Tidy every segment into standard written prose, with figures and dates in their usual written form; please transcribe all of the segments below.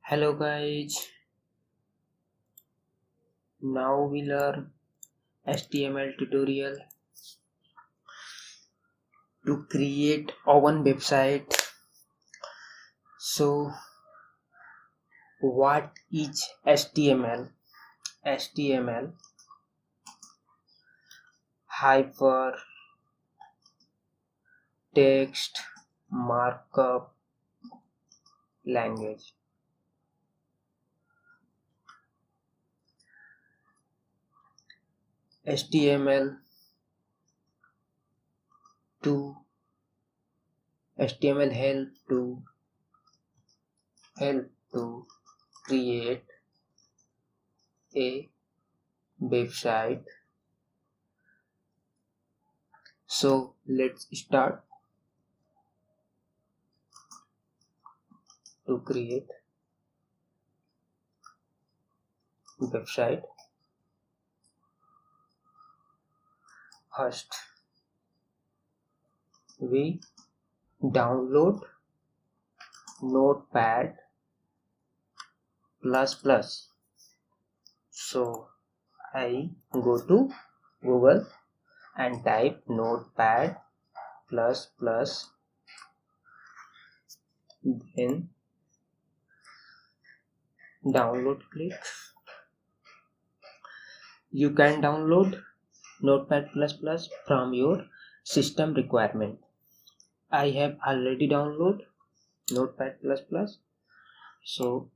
Hello guys, now we learn HTML tutorial to create our own website. So what is HTML? HTML hyper text markup language. HTML to HTML help to create a website. So let's start to create website. First we download Notepad++. So I go to Google and type Notepad++, then download click. You can download Notepad++ from your system requirement. I have already downloaded Notepad++, so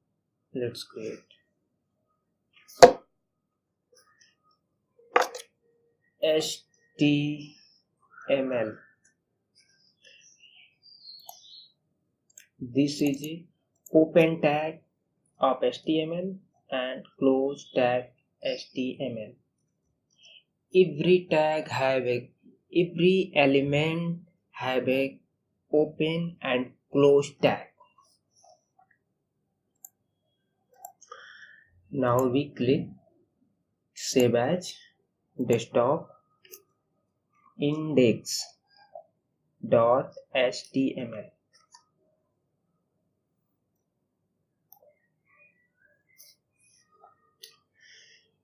let's create HTML. This is a open tag of HTML and close tag HTML. Every element have a open and close tag. Now we click save as desktop index.html.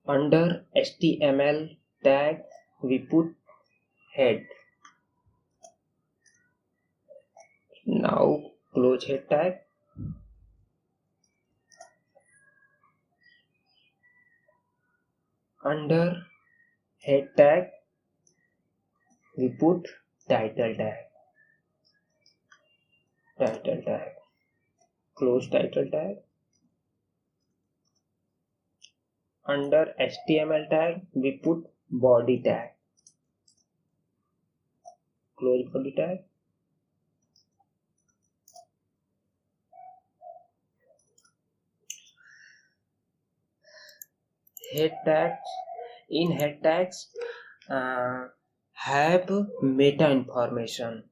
Under HTML tag we put head. Now close head tag. Under head tag we put title tag. Close title tag. Under HTML tag we put body tag. Close body tag. Head tags. In head tags have meta information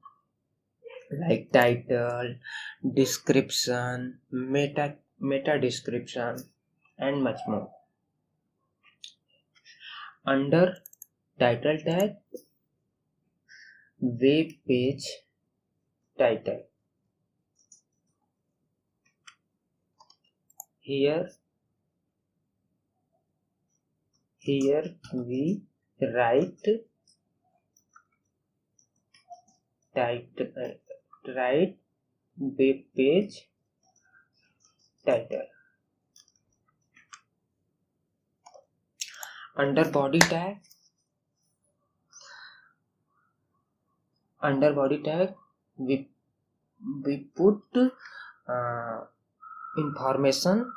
like title, description, meta description and much more. Under title tag web page title. Here we write web page title. Under body tag we put information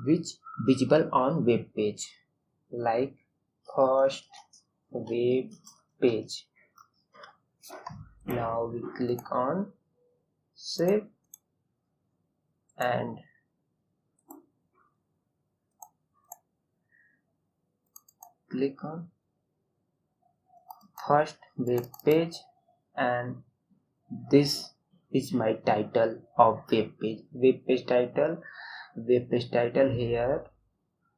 which visible on web page like first web page. Now we click on save and click on first web page, and this is my title of web page. Web page title. Here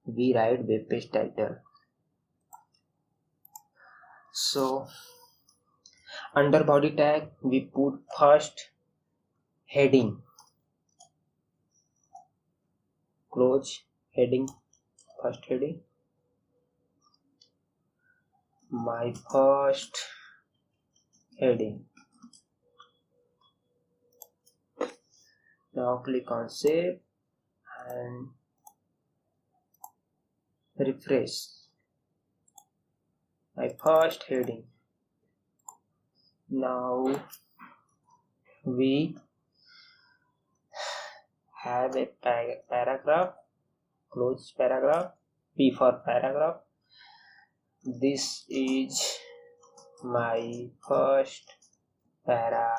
we write web page title. So under body tag we put first heading. close heading, first heading, my first heading. Now click on save and refresh. My first heading. Now we have a paragraph, close paragraph, P for paragraph. This is my first paragraph.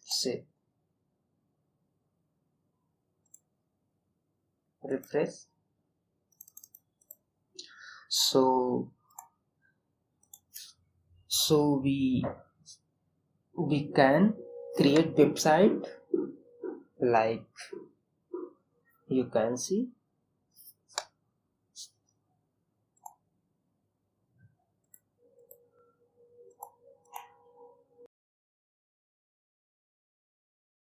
Save. Refresh. So we can create website like you can see.